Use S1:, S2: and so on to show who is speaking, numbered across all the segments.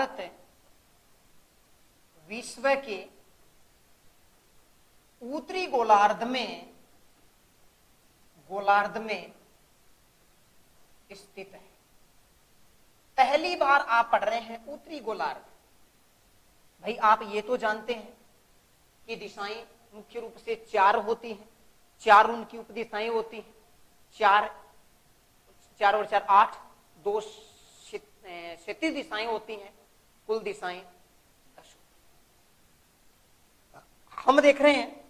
S1: भारत विश्व के उत्तरी गोलार्ध में स्थित है। पहली बार आप पढ़ रहे हैं उत्तरी गोलार्ध। भाई आप ये तो जानते हैं कि दिशाएं मुख्य रूप से 4 होती हैं, 4 उनकी उपदिशाएं होती हैं, 4 और 4 8, 2 क्षैतिज दिशाएं होती हैं, कुल दिशाएं 10। हम देख रहे हैं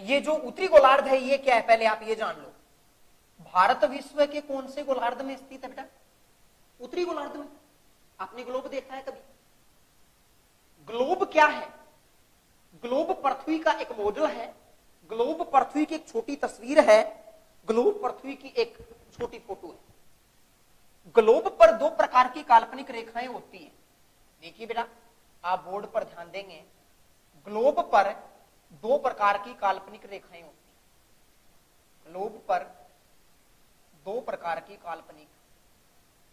S1: ये जो उत्तरी गोलार्ध है ये क्या है, पहले आप ये जान लो। भारत विश्व के कौन से गोलार्ध में स्थित है बेटा? उत्तरी गोलार्ध में। आपने ग्लोब देखा है कभी? ग्लोब क्या है? ग्लोब पृथ्वी का एक मॉडल है, ग्लोब पृथ्वी की एक छोटी तस्वीर है, ग्लोब पृथ्वी की एक छोटी फोटो है। ग्लोब पर 2 प्रकार की काल्पनिक रेखाएं होती हैं। देखिए बेटा, आप बोर्ड पर ध्यान देंगे, ग्लोब पर 2 प्रकार की काल्पनिक रेखाएं होती हैं। ग्लोब पर 2 प्रकार की काल्पनिक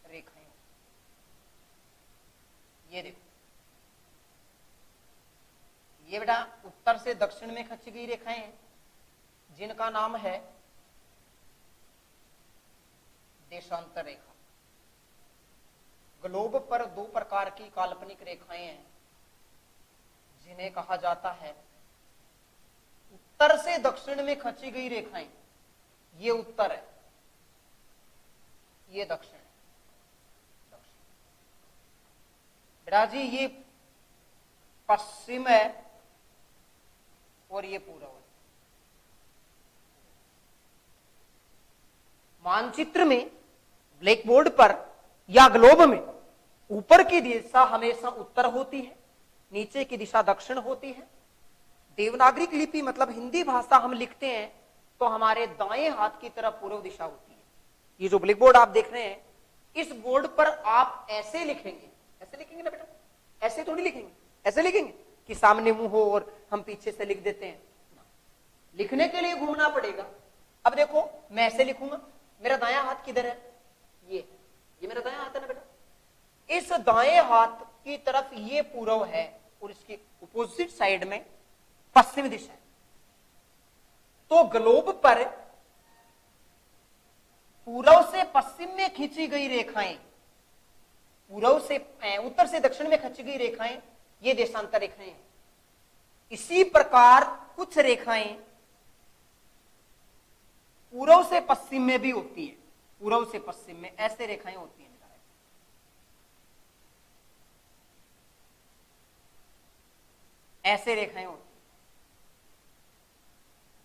S1: रेखाएं होती हैं। ये देखो, ये बेटा उत्तर से दक्षिण में खींची गई रेखाएं हैं जिनका नाम है देशांतर रेखा। ग्लोब पर 2 प्रकार की काल्पनिक रेखाएं हैं जिन्हें कहा जाता है उत्तर से दक्षिण में खींची गई रेखाएं। ये उत्तर है, ये दक्षिण है। बेटा जी ये पश्चिम है और ये पूर्व है। मानचित्र में, ब्लैक बोर्ड पर या ग्लोब में ऊपर की दिशा हमेशा उत्तर होती है, नीचे की दिशा दक्षिण होती है। देवनागरी लिपि मतलब हिंदी भाषा हम लिखते हैं तो हमारे दाएं हाथ की तरफ पूर्व दिशा होती है। ये जो ब्लैक बोर्ड आप देख रहे हैं, इस बोर्ड पर आप ऐसे लिखेंगे, ऐसे लिखेंगे ना बेटा, ऐसे तो नहीं लिखेंगे, ऐसे लिखेंगे कि सामने मुंह हो और हम पीछे से लिख देते हैं। लिखने के लिए घूमना पड़ेगा। अब देखो मैं ऐसे लिखूंगा, मेरा दायां हाथ किधर है? ये मेरा दायां हाथ है ना बेटा। इस दाएं हाथ की तरफ ये पूर्व है और इसके अपोजिट साइड में पश्चिम दिशा है। तो ग्लोब पर पूर्व से पश्चिम में खींची गई रेखाएं, पूर्व से उत्तर से दक्षिण में खींची गई रेखाएं, ये देशांतर रेखाएं हैं। इसी प्रकार कुछ रेखाएं पूर्व से पश्चिम में भी होती है। पूर्व से पश्चिम में ऐसे रेखाएं होती हैं, ऐसे रेखाएं होती हैं।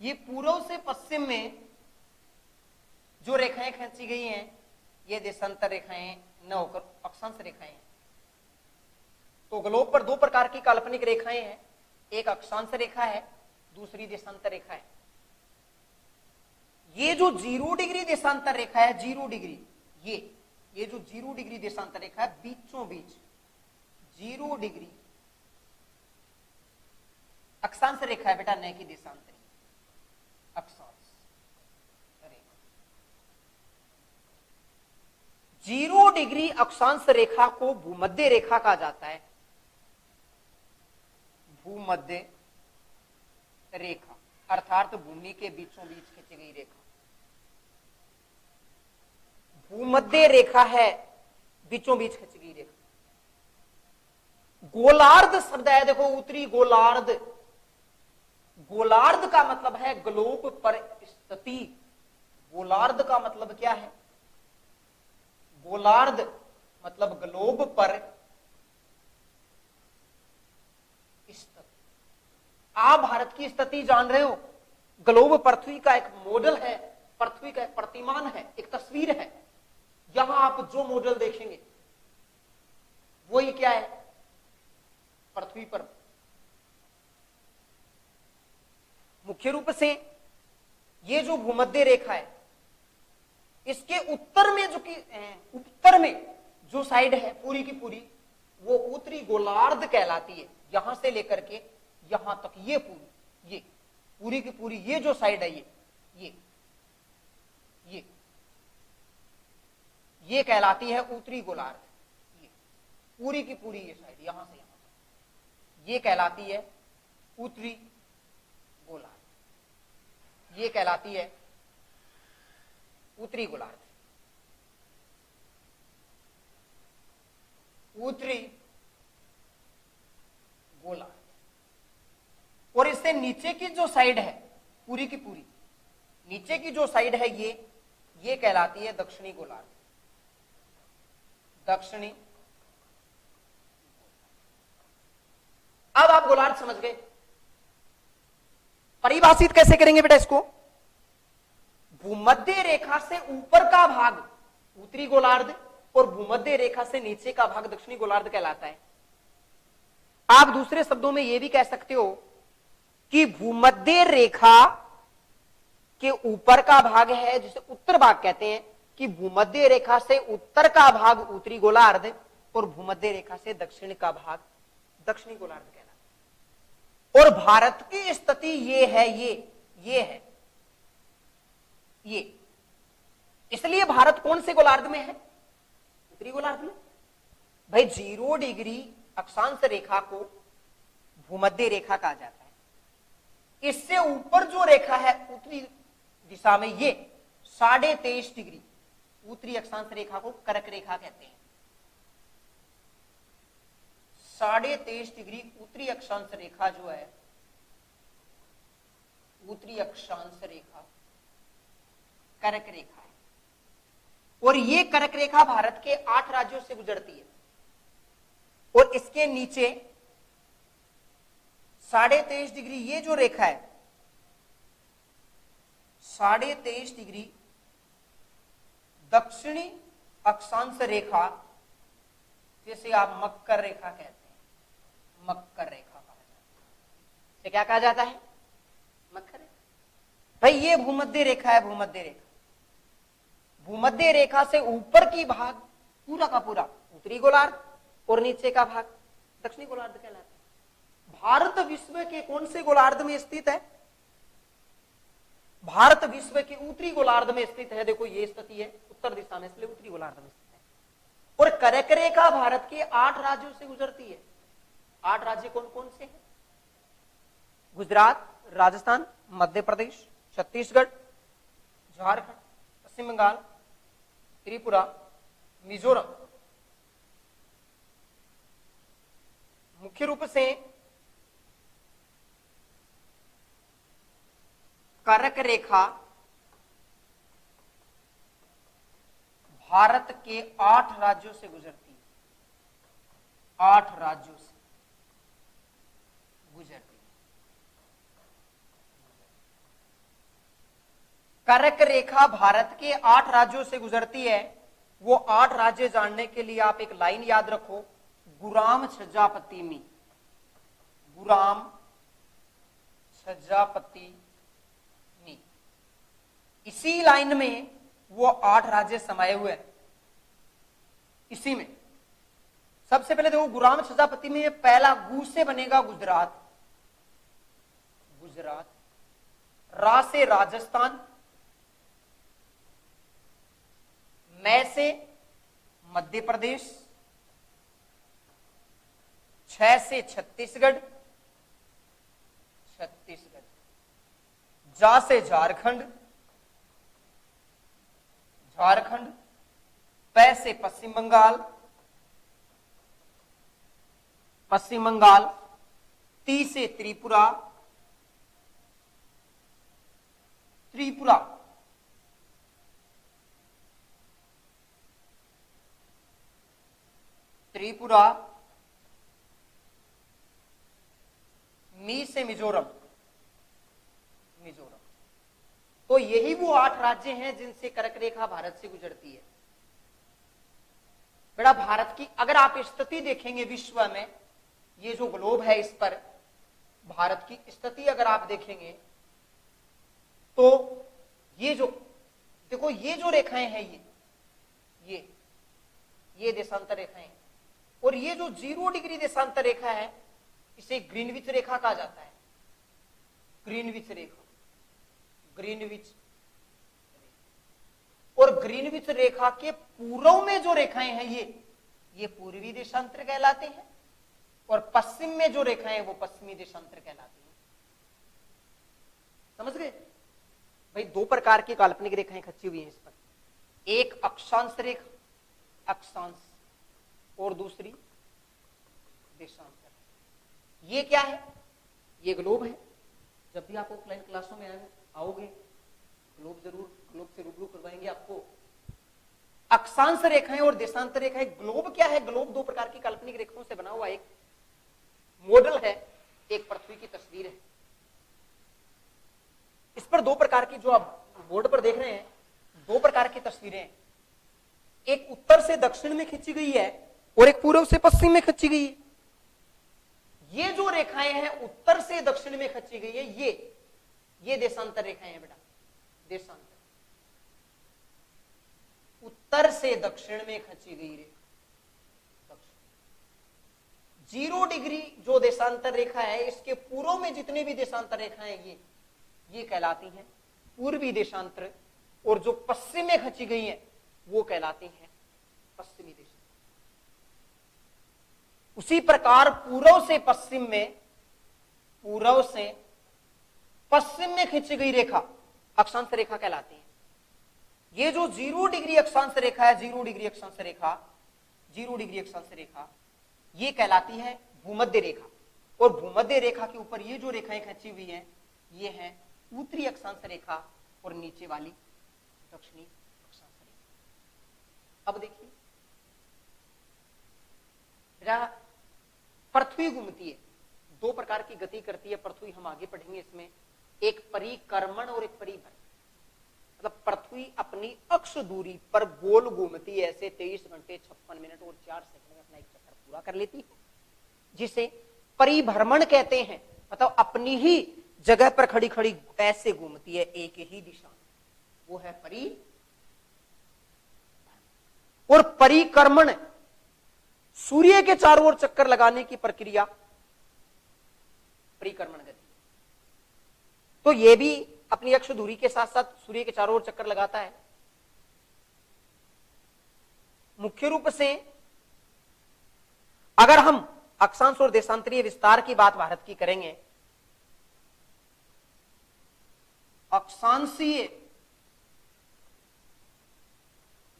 S1: ये पूर्व से पश्चिम में जो रेखाएं खींची गई हैं ये देशांतर रेखाएं न होकर अक्षांश रेखाएं हैं। तो ग्लोब पर 2 प्रकार की काल्पनिक रेखाएं हैं, एक अक्षांश रेखा है, दूसरी देशांतर रेखा है। ये जो 0 डिग्री देशांतर रेखा है, 0 डिग्री, ये जो 0 डिग्री देशांतर रेखा है, बीचों बीच 0 डिग्री अक्षांश रेखा है बेटा, न कि देशांतर। अक्षांश रेखा 0 डिग्री अक्षांश रेखा को भूमध्य रेखा कहा जाता है। भूमध्य रेखा अर्थात भूमि के बीचों बीच खींची गई रेखा भूमध्य रेखा है, बीचों बीच खींची गई रेखा। गोलार्ध शब्द है, देखो उत्तरी गोलार्ध, गोलार्ध का मतलब है ग्लोब पर स्थिति। गोलार्ध का मतलब क्या है? गोलार्ध मतलब ग्लोब पर स्थिति। आप भारत की स्थिति जान रहे हो, ग्लोब पृथ्वी का एक मॉडल है, पृथ्वी का एक प्रतिमान है, एक तस्वीर है। यहां आप जो मॉडल देखेंगे वही क्या है? पृथ्वी पर मुख्य रूप से ये जो भूमध्य रेखा है, इसके उत्तर में उत्तर में जो साइड है पूरी की पूरी, वो उत्तरी गोलार्ध कहलाती है। यहां से लेकर के यहां तक ये पूरी की पूरी ये जो साइड है, ये कहलाती है उत्तरी गोलार्ध। ये पूरी की पूरी ये साइड यहां से यहां तक ये कहलाती है उत्तरी गोलार्ध। ये कहलाती है उत्तरी गोलार्ध, उत्तरी गोलार्ध। और इससे नीचे की जो साइड है पूरी की पूरी, नीचे की जो साइड है ये कहलाती है दक्षिणी गोलार्ध, दक्षिणी। अब आप गोलार्ध समझ गए। परिभाषित कैसे करेंगे बेटा इसको? भूमध्य रेखा से ऊपर का भाग उत्तरी गोलार्ध और भूमध्य रेखा से नीचे का भाग दक्षिणी गोलार्ध कहलाता है। आप दूसरे शब्दों में यह भी कह सकते हो कि भूमध्य रेखा के ऊपर का भाग है जिसे उत्तर भाग कहते हैं, कि भूमध्य रेखा से उत्तर का भाग उत्तरी गोलार्ध और भूमध्य रेखा से दक्षिण का भाग दक्षिणी गोलार्ध कहलाता है। और भारत की स्थिति ये है, ये है ये, इसलिए भारत कौन से गोलार्ध में है? उत्तरी गोलार्ध में। भाई 0 डिग्री अक्षांश रेखा को भूमध्य रेखा कहा जाता है। इससे ऊपर जो रेखा है उत्तरी दिशा में, ये 23.5 डिग्री उत्तरी अक्षांश रेखा को कर्क रेखा कहते हैं। 23.5 डिग्री उत्तरी अक्षांश रेखा जो है, उत्तरी अक्षांश रेखा कर्क रेखा है। और ये कर्क रेखा भारत के 8 राज्यों से गुजरती है। और इसके नीचे 23.5 डिग्री ये जो रेखा है, 23.5 डिग्री दक्षिणी अक्षांश रेखा, जिसे आप मकर रेखा कहते हैं, मकर रेखा कहा जाता है। इसे क्या कहा जाता है? मकर रेखा। भाई ये भूमध्य रेखा है, भूमध्य रेखा। भूमध्य रेखा से ऊपर की भाग पूरा का पूरा उत्तरी गोलार्ध और नीचे का भाग दक्षिणी गोलार्ध कहलाता है। भारत विश्व के कौन से गोलार्ध में स्थित है? भारत विश्व के उत्तरी गोलार्ध में स्थित है। देखो ये स्थिति है उत्तर दिशा में, इसलिए उत्तरी गोलार्ध में स्थित है। और कर्क रेखा भारत के 8 राज्यों से गुजरती है। 8 राज्य कौन कौन से हैं? गुजरात, राजस्थान, मध्य प्रदेश, छत्तीसगढ़, झारखंड, पश्चिम बंगाल, त्रिपुरा, मिजोरम। मुख्य रूप से कर्क रेखा भारत के 8 राज्यों से गुजरती है। 8 राज्यों से गुजरती है। कर्क रेखा भारत के 8 राज्यों से गुजरती है। वो 8 राज्य जानने के लिए आप एक लाइन याद रखो, गुराम छज्जापति में, गुराम छज्जापति में। इसी लाइन में वो 8 राज्य समाये हुए हैं। इसी में सबसे पहले देखो गुराम छज्जापति में पहला गु से बनेगा गुजरात, गुजरात। रा से राजस्थान, मैं से मध्य प्रदेश, 6 से छत्तीसगढ़, छत्तीसगढ़। जा से झारखंड, झारखंड। पै से पश्चिम बंगाल, पश्चिम बंगाल। ती से त्रिपुरा, त्रिपुरा। त्रिपुरा। मी से मिजोरम, मिजोरम। तो यही वो 8 राज्य हैं जिनसे कर्क रेखा भारत से गुजरती है। बेटा भारत की अगर आप स्थिति देखेंगे विश्व में, ये जो ग्लोब है इस पर भारत की स्थिति अगर आप देखेंगे तो ये जो देखो ये जो रेखाएं हैं ये देशांतर रेखाएं, और ये जो 0 डिग्री देशांतर रेखा है इसे ग्रीनविच रेखा कहा जाता है। ग्रीनविच रेखा, ग्रीनविच। और और ग्रीनविच रेखा के पूर्व में जो रेखाएं हैं ये पूर्वी देशांतर कहलाते हैं, और पश्चिम में जो रेखाएं वो पश्चिमी देशांतर कहलाती हैं। समझ गए भाई? दो प्रकार की काल्पनिक रेखाएं खींची हुई हैं इस पर, एक अक्षांश रेखा, अक्षांश, और दूसरी देशांतर। ये क्या है? ये ग्लोब है। जब भी आप ऑफलाइन क्लासों में आओगे ग्लोब से रूबरू करवाएंगे आपको। अक्षांश रेखाएं और देशांतर रेखाएं। ग्लोब क्या है? ग्लोब दो प्रकार की काल्पनिक रेखाओं से बना हुआ एक मॉडल है, एक पृथ्वी की तस्वीर है। इस पर दो प्रकार की, जो आप बोर्ड पर देख रहे हैं, दो प्रकार की तस्वीरें हैं। एक उत्तर से दक्षिण में खींची गई है और एक पूर्व से पश्चिम में खींची गई है। ये जो रेखाएं हैं उत्तर से दक्षिण में खींची गई है, ये देशांतर रेखाएं हैं बेटा, देशांतर। उत्तर से दक्षिण में खींची गई रेखा 0 डिग्री जो देशांतर रेखा है, इसके पूर्व में जितने भी देशांतर रेखाएं ये कहलाती हैं पूर्वी देशांतर, और जो पश्चिम में खींची गई हैं वो कहलाती हैं पश्चिमी देशांतर। उसी प्रकार पूर्व से पश्चिम में खींची गई रेखा अक्षांश रेखा कहलाती है। ये जो 0 डिग्री अक्षांश रेखा है, 0 डिग्री अक्षांश रेखा ये कहलाती है भूमध्य रेखा, और भूमध्य रेखा के ऊपर ये जो रेखाएं खींची हुई हैं ये हैं उत्तरी अक्षांश रेखा और नीचे वाली दक्षिणी अक्षांश रेखा। अब देखिए, पृथ्वी घूमती है, दो प्रकार की गति करती है पृथ्वी, हम आगे पढ़ेंगे इसमें। एक परिक्रमण और एक परिभ्रमण। मतलब पृथ्वी अपनी अक्ष दूरी पर गोल घूमती है, ऐसे 23 घंटे 56 मिनट और 4 सेकंड में अपना एक चक्कर पूरा कर लेती है, जिसे परिभ्रमण कहते हैं। मतलब अपनी ही जगह पर खड़ी खड़ी ऐसे घूमती है एक ही दिशा में, वो है परिभ्रमण। और परिक्रमण सूर्य के चारों ओर चक्कर लगाने की प्रक्रिया परिक्रमण गति। तो ये भी अपनी अक्ष दूरी के साथ साथ सूर्य के चारों ओर चक्कर लगाता है। मुख्य रूप से अगर हम अक्षांश और देशांतरीय विस्तार की बात भारत की करेंगे, अक्षांशीय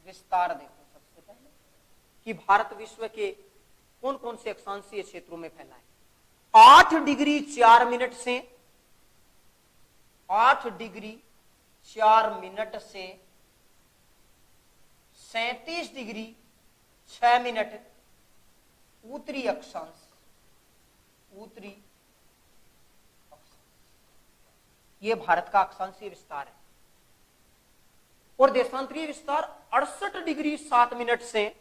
S1: विस्तार देखो सबसे पहले कि भारत विश्व के कौन कौन से अक्षांशीय क्षेत्रों में फैला है। 8 डिग्री 4 मिनट से 37 डिग्री 6 मिनट उत्तरी अक्षांश, ये भारत का अक्षांशीय विस्तार है। और देशांतरीय विस्तार 68 डिग्री 7 मिनट से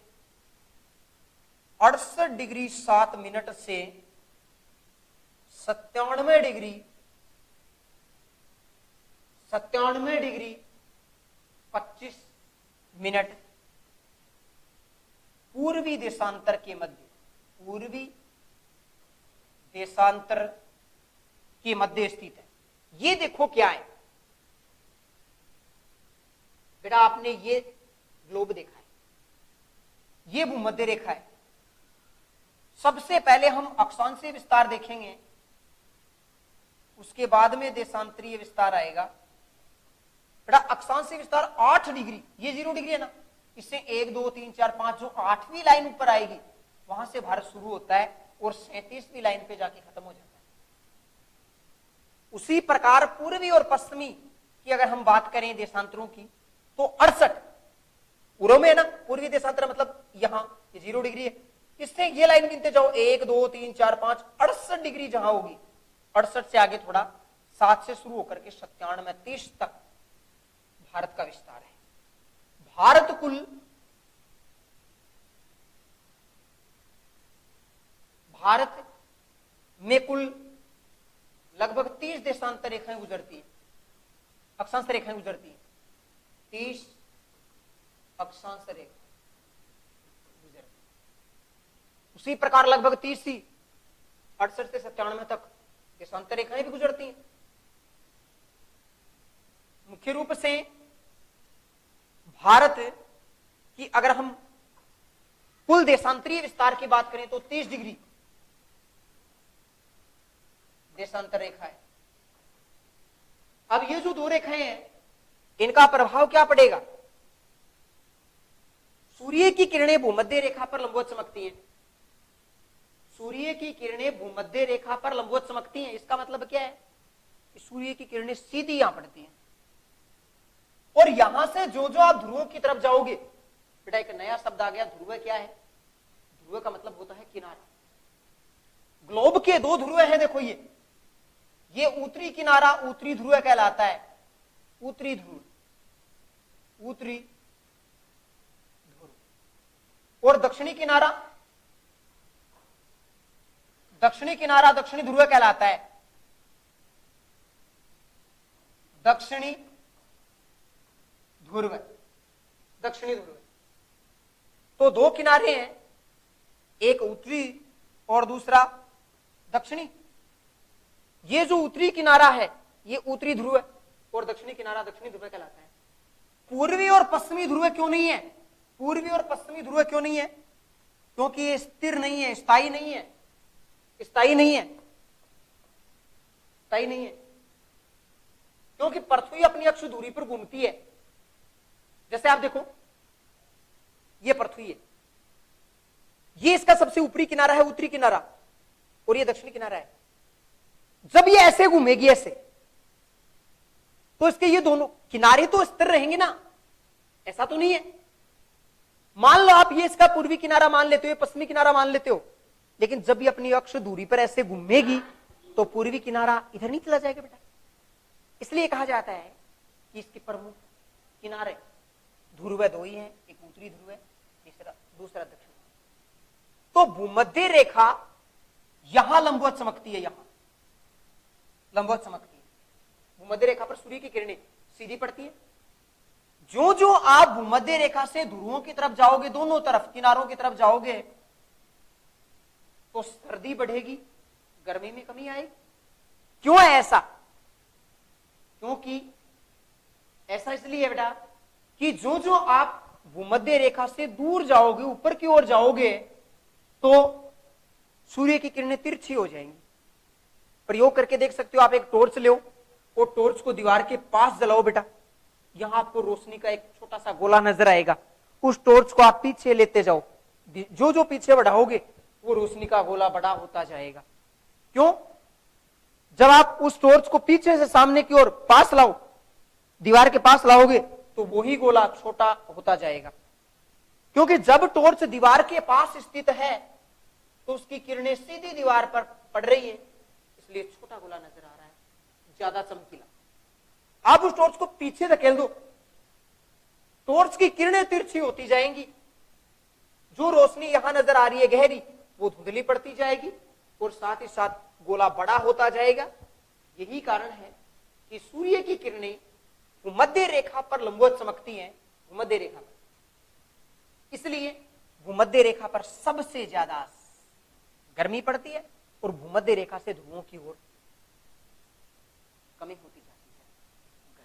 S1: 97 डिग्री 25 मिनट पूर्वी देशांतर के मध्य स्थित है। ये देखो क्या है बेटा, आपने ये ग्लोब देखा है, ये भूमध्य रेखा है। सबसे पहले हम अक्षांशीय विस्तार देखेंगे, उसके बाद में देशांतरीय विस्तार आएगा। बेटा अक्षांशीय विस्तार 8 डिग्री, ये 0 डिग्री है ना, इससे 1 2 3 4 5 जो 8वीं लाइन ऊपर आएगी वहां से भारत शुरू होता है और 37वीं लाइन पे जाके खत्म हो जाता है। उसी प्रकार पूर्वी और पश्चिमी की अगर हम बात करें देशांतरों की, तो 68 पूर्व में है ना, पूर्वी देशांतर मतलब यहां ये 0 डिग्री है, इससे ये लाइन गिनते जाओ 1 2 3 4 5 68 डिग्री जहां होगी, 68 से आगे थोड़ा 7 से शुरू होकर के 97 30 तक भारत का विस्तार है। भारत में कुल लगभग 30 देशांतर रेखाएं गुजरती है, अक्षांश रेखाएं गुजरती है। 30 अक्षांश रेखा गुजरती। उसी प्रकार लगभग 30 ही 68 से 97 तक देशांतर रेखाएं भी गुजरती हैं। मुख्य रूप से भारत की अगर हम कुल देशांतरीय विस्तार की बात करें तो 30 डिग्री देशांतर रेखा है। अब ये जो दो रेखाएं हैं इनका प्रभाव क्या पड़ेगा? सूर्य की किरणें भूमध्य रेखा पर लंबवत चमकती हैं। सूर्य की किरणें भूमध्य रेखा पर लंबवत चमकती हैं। इसका मतलब क्या है कि सूर्य की किरणें सीधी यहां पड़ती हैं और यहां से जो जो आप ध्रुवों की तरफ जाओगे, बेटा एक नया शब्द आ गया, ध्रुव क्या है? ध्रुव का मतलब होता है किनारा। ग्लोब के दो ध्रुव हैं, देखो ये उत्तरी किनारा उत्तरी ध्रुव कहलाता है, उत्तरी ध्रुव, उत्तरी ध्रुव, और दक्षिणी किनारा दक्षिणी ध्रुव कहलाता है, दक्षिणी ध्रुव, दक्षिणी ध्रुव। तो दो किनारे हैं, एक उत्तरी और दूसरा दक्षिणी। ये जो उत्तरी किनारा है ये उत्तरी ध्रुव है और दक्षिणी किनारा दक्षिणी ध्रुव कहलाता है। पूर्वी और पश्चिमी ध्रुव क्यों नहीं है? पूर्वी और पश्चिमी ध्रुव क्यों नहीं है? क्योंकि ये स्थिर नहीं है, स्थायी नहीं है, स्थायी नहीं है, स्थायी नहीं है। क्योंकि पृथ्वी अपनी अक्ष दूरी पर घूमती है। जैसे आप देखो ये पृथ्वी है, ये इसका सबसे ऊपरी किनारा है, उत्तरी किनारा, और ये दक्षिणी किनारा है। जब ये ऐसे घूमेगी ऐसे, तो इसके ये दोनों किनारे तो स्थिर रहेंगे ना, ऐसा तो नहीं है। मान लो आप ये इसका पूर्वी किनारा मान लेते हो, ये पश्चिमी किनारा मान लेते हो, लेकिन जब ये अपनी अक्ष दूरी पर ऐसे घूमेगी तो पूर्वी किनारा इधर नहीं चला जाएगा बेटा। इसलिए कहा जाता है कि इसके प्रमुख किनारे ध्रुव दो ही हैं, एक उत्तरी ध्रुव है, दूसरा दक्षिण। तो भूमध्य रेखा यहां लंबवत चमकती है, यहां लंबवत चमकती है। भूमध्य रेखा पर सूर्य की किरणें सीधी पड़ती है। जो जो आप भूमध्य रेखा से ध्रुवों की तरफ जाओगे, दोनों तरफ किनारों की तरफ जाओगे, तो सर्दी बढ़ेगी, गर्मी में कमी आएगी। क्यों है ऐसा? क्योंकि ऐसा इसलिए है बेटा कि जो जो आप भूमध्य रेखा से दूर जाओगे, ऊपर की ओर जाओगे, तो सूर्य की किरणें तिरछी हो जाएंगी। प्रयोग करके देख सकते हो। आप एक टॉर्च लो और टॉर्च को दीवार के पास जलाओ बेटा, यहां आपको रोशनी का एक छोटा सा गोला नजर आएगा। उस टॉर्च को आप पीछे लेते जाओ, जो जो पीछे बढ़ाओगे वो रोशनी का गोला बड़ा होता जाएगा। क्यों? जब आप उस टॉर्च को पीछे से सामने की ओर पास लाओ, दीवार के पास लाओगे, तो वही गोला छोटा होता जाएगा। क्योंकि जब टॉर्च दीवार के पास स्थित है तो उसकी किरणें सीधी दीवार पर पड़ रही है, इसलिए छोटा गोला नजर आ रहा है, ज्यादा चमकीला। आप उस टॉर्च को पीछे धकेल दो, टॉर्च की किरणें तिरछी होती जाएंगी। जो रोशनी यहां नजर आ रही है गहरी, वो धुंधली पड़ती जाएगी और साथ ही साथ गोला बड़ा होता जाएगा। यही कारण है कि सूर्य की किरणें भूमध्य रेखा पर लंबवत चमकती हैं, भूमध्य रेखा पर। इसलिए भूमध्य रेखा पर सबसे ज्यादा गर्मी पड़ती है और भूमध्य रेखा से ध्रुवों की ओर कमी होती जाती है।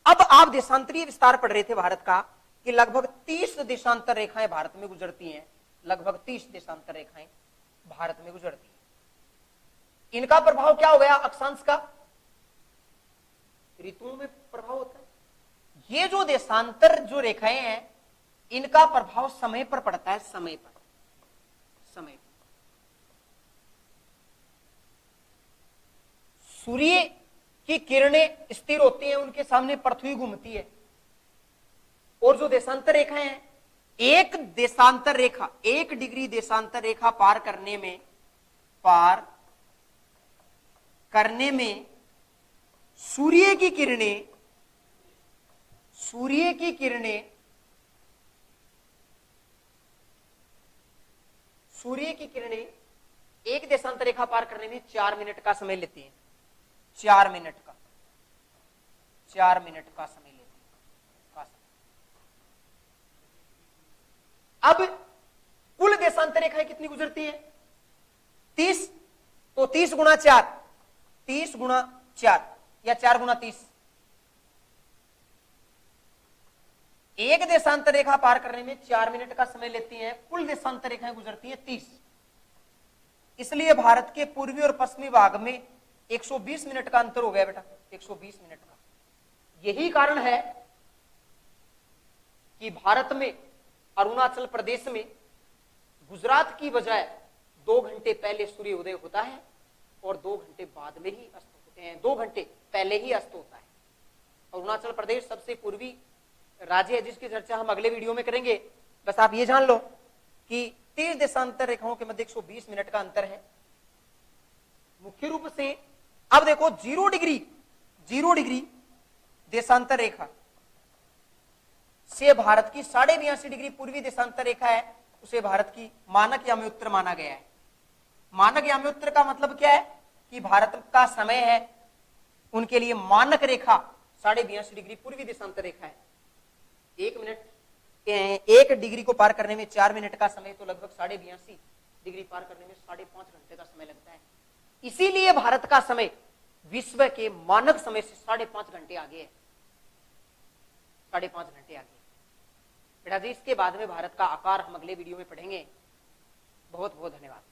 S1: अब आप देशांतरीय विस्तार पढ़ रहे थे भारत का कि लगभग 30 देशांतर रेखाएं भारत में गुजरती हैं, लगभग 30 देशांतर रेखाएं भारत में गुजरती हैं। इनका प्रभाव क्या हो गया? अक्षांश का, ऋतुओं में प्रभाव होता है। ये जो देशांतर जो रेखाएं हैं इनका प्रभाव समय पर पड़ता है, समय पर, समय पर। सूर्य की किरणें स्थिर होती हैं, उनके सामने पृथ्वी घूमती है, और जो देशांतर रेखाएं हैं, एक देशांतर रेखा, 1 डिग्री देशांतर रेखा पार करने में सूर्य की किरणें एक देशांतर रेखा पार करने में 4 मिनट का समय लेती हैं। 4 मिनट का समय लेती है। अब कुल देशांतर रेखाएं कितनी गुजरती हैं? 30। तो 30 गुणा 4, 30 गुणा 4 या 4 गुणा 30, एक देशांतर रेखा पार करने में 4 मिनट का समय लेती हैं, कुल देशांतर रेखाएं गुजरती हैं 30। इसलिए भारत के पूर्वी और पश्चिमी भाग में 120 मिनट का अंतर हो गया बेटा, 120 मिनट का। यही कारण है कि भारत में अरुणाचल प्रदेश में गुजरात की बजाय 2 घंटे पहले सूर्योदय होता है और 2 घंटे बाद में ही अस्त होते हैं, 2 घंटे पहले ही अस्त होता है। अरुणाचल प्रदेश सबसे पूर्वी राज्य है जिसकी चर्चा हम अगले वीडियो में करेंगे। बस आप ये जान लो कि 30 देशांतर रेखाओं के मध्य 120 मिनट का अंतर है मुख्य रूप से। अब देखो 0 डिग्री देशांतर रेखा से भारत की 82.5 डिग्री पूर्वी देशांतर रेखा है, उसे भारत की मानक याम्योत्तर माना गया है। मानक याम्योत्तर का मतलब क्या है कि भारत का समय है उनके लिए मानक रेखा 82.5 डिग्री पूर्वी देशांतर रेखा है। 1 डिग्री को पार करने में 4 मिनट का समय, तो लगभग 82.5 डिग्री पार करने में 5.5 घंटे का समय लगता है। इसीलिए भारत का समय विश्व के मानक समय से 5.5 घंटे आगे है, 5.5 घंटे आगे। बेटा जी इसके बाद में भारत का आकार हम अगले वीडियो में पढ़ेंगे। बहुत बहुत धन्यवाद।